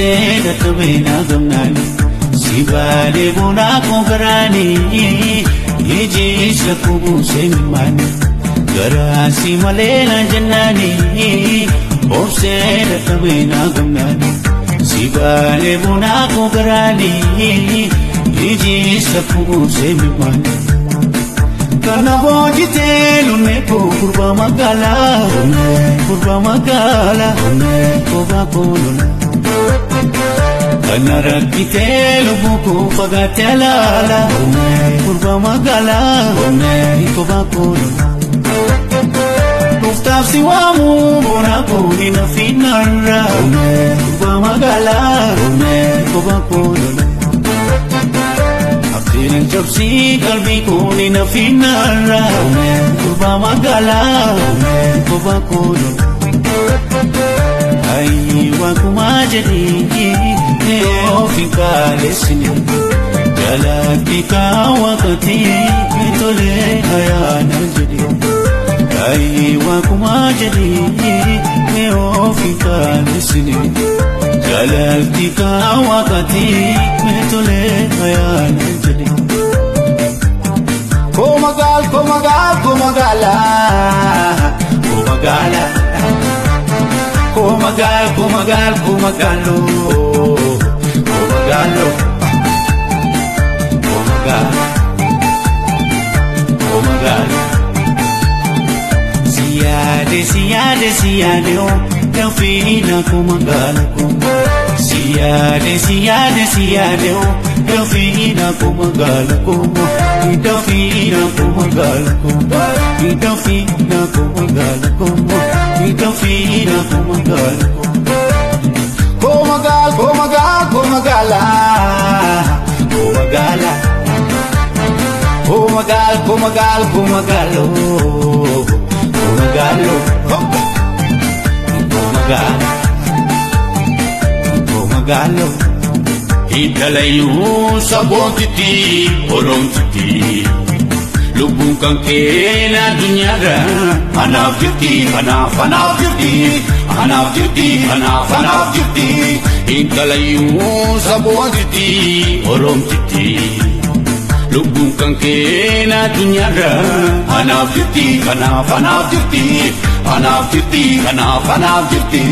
obseeda tabena gamnani sibale bona kongarani ijisa kubu semani garasi malena jannani obseeda tabena gamnani sibale bona kongarani ijisa kubu semani kana bojite lunne ko kurba magala koba kolona kana rakite lubuko pagatela kurba magala koba kolona Muftaf siwamu bona ko ina finara kurba magala koba kolona Abdin jabsi kalbi ko ina finara kurba magala koba kolona Ai wa kumajadi ofika lesini jalabika wakati tole hayana jadi Ai wa kumajadi ofika lesini jalabika wakati tole hayana jadi Komagala Siyade oh Delfina komagala Siyade oh Delfina komagala Delfina komagala Delfina komagala Delfina komagala Komagalo Italayu sabon titi Olong titi Lubung kangkena dunyara Hanaf juti Hanaf juti Italayu sabon titi Olong titi Lubung kangkena dunyara Hanaf juti Hanaf juti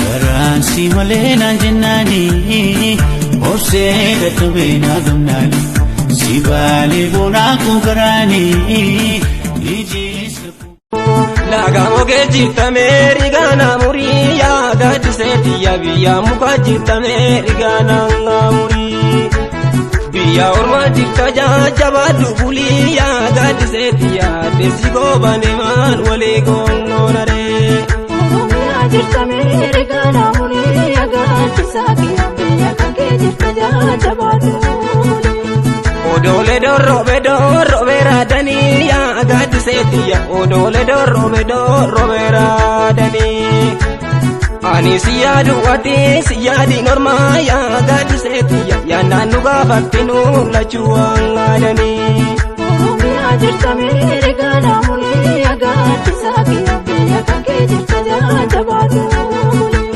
Garansi malena jannani obseeda tabena gamnani sibale bona kongarani Laga moge jirta meri gana muriya gadi seti ya biya muka jirta meri gana muri biya orma jirta jaba dubuliya gadi seti ya desigo baneman wale gonore jirta meri gana muriya gadi seti ya biya kanke jirta jaba dubuli Odole robe radani ya gadi setiya Odole robe radani Ani siyadu siyadi norma ya gadi setiya Ya nanu gafatinu lachuangadani Oromiya jirta meri gana muriya gadi seti ya biya kanke jirta jaba dubuli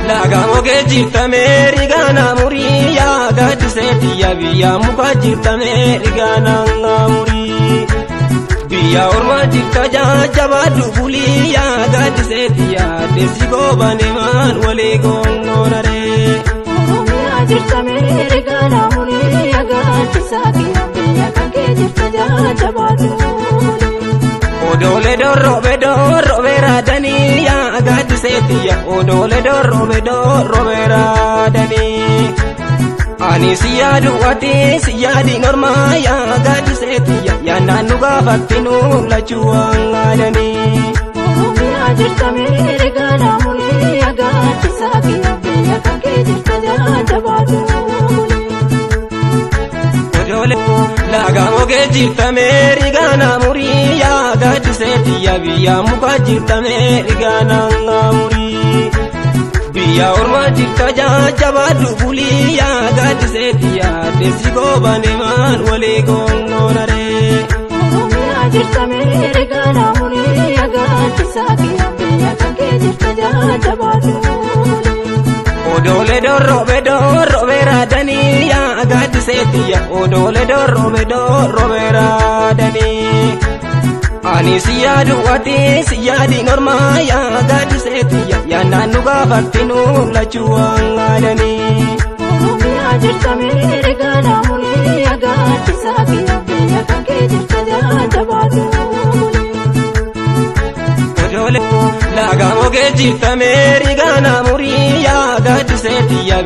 Laga moge jirta meri gana muriya gadi setiya biya muka jirta meri gana muri biya orma jirta jaba dubuliya gadi setiya desigo baneman wale gonore Oromiya jirta meri gana muriya gadi seti ya biya kanke jirta jaba dubuli Odole robe radani ya gadi setiya Odole robe radani Ani siyadi norma ya gadi setiya Ya nanu gafatinu lachuangadani Oromiya jirta meri gana muriya gadi seti ya biya kanke jirta jaba dubuli Laga moge jirta meri gana muriya gadi setiya biya muka jirta meri gana muri biyya ormaa jirta jajjabaadhu buliyaa gaaddiseetti yaaddeessi goobane maan walii goongoonaree. Oromiyaa jirta meere gaana murii gaaddisaa kiyya biyya kan kee jirta jajjabaadhu. Odoole dorrobe raadanii yaa gaaddiseetti yaa odoole dorrobe raadanii. Ani siyaadu ati siyaadi normaa yaa gaaddiseetti yaa naannu gaafatinu lachuu waan aadanii. Oromiyaa jirta meere gaana murii gaaddisaa kiyya biyya kan kee jirta jajjabaadhu. Odoole laagaa mogee jirta meere gaana murii yaa gaaddiseetti yaa.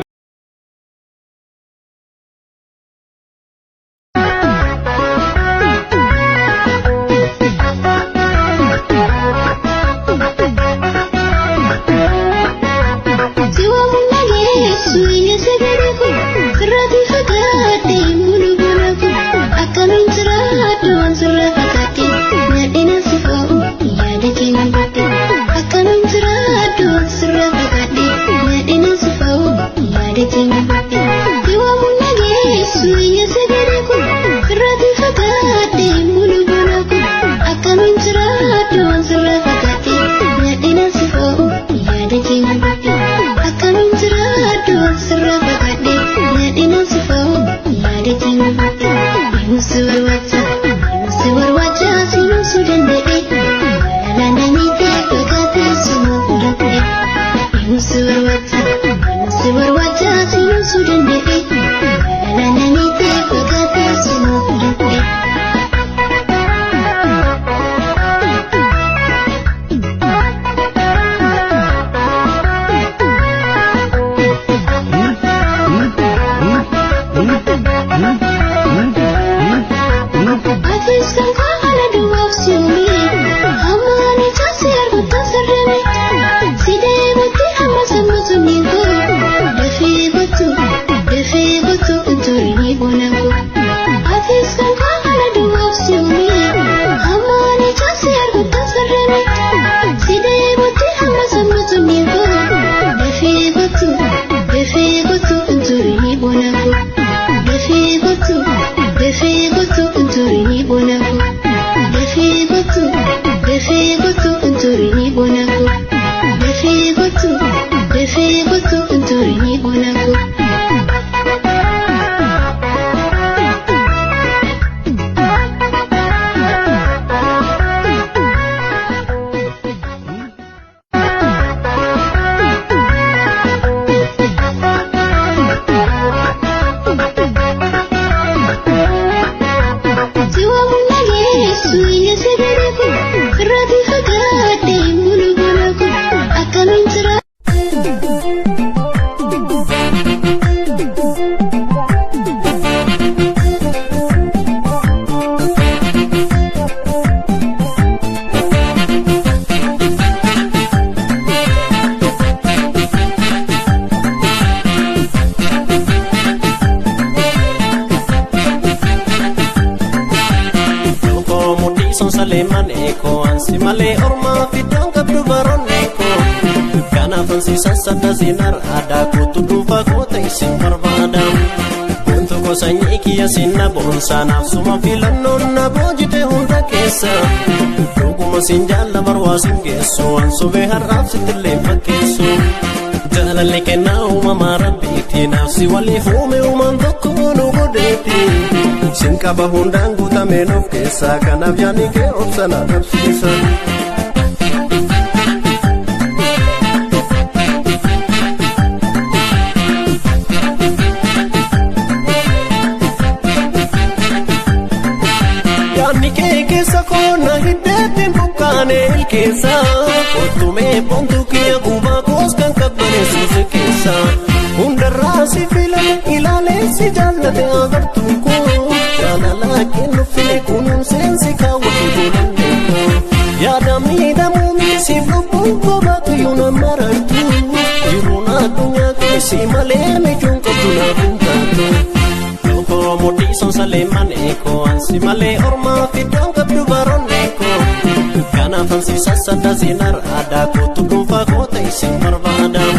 Saleman eko ansi male orma fidang kabdu baron eko kana fansi sasada sinar ada kutu dufa kota isim barbadam untuk kosanyi kia sinna bonsa nafsu mafilan nonna bojite hunda kesa rukuma sinjala marwasim keso ansu behar rafsi tille fakeso jalalle kena umama rabbiti nafsi wali fume uman dokunu godeti sinka bahundang guta menof kesa kana vyani ke opsana nafsisa yani ke kesa kona hiddetin bukane kesa kotume pontu kia kuba koskan kabane suse kesa hundarasi filan ilale si jannate agartuko lakin nufine kunun sensi kawati bulaneko yadami damumi si lubbuko batu yuna marartu yuruna dunya kisi maleme junko tuna buntatu loko moti son saleman eko ansi male orma fidang kabdu baron eko kana fansi sasada sinar ada kutu dufa kota isim barbadam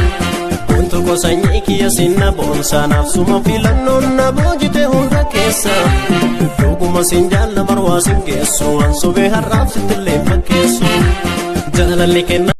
Wanto kosanyii kiyya sinna boonsaa naaf suma filannoon na boojite hunda keessa. Dhuguma sin jaalla marwaa sin geessu waan sobee har'aaf sittillee fakkeessu. Jaalalli kenna.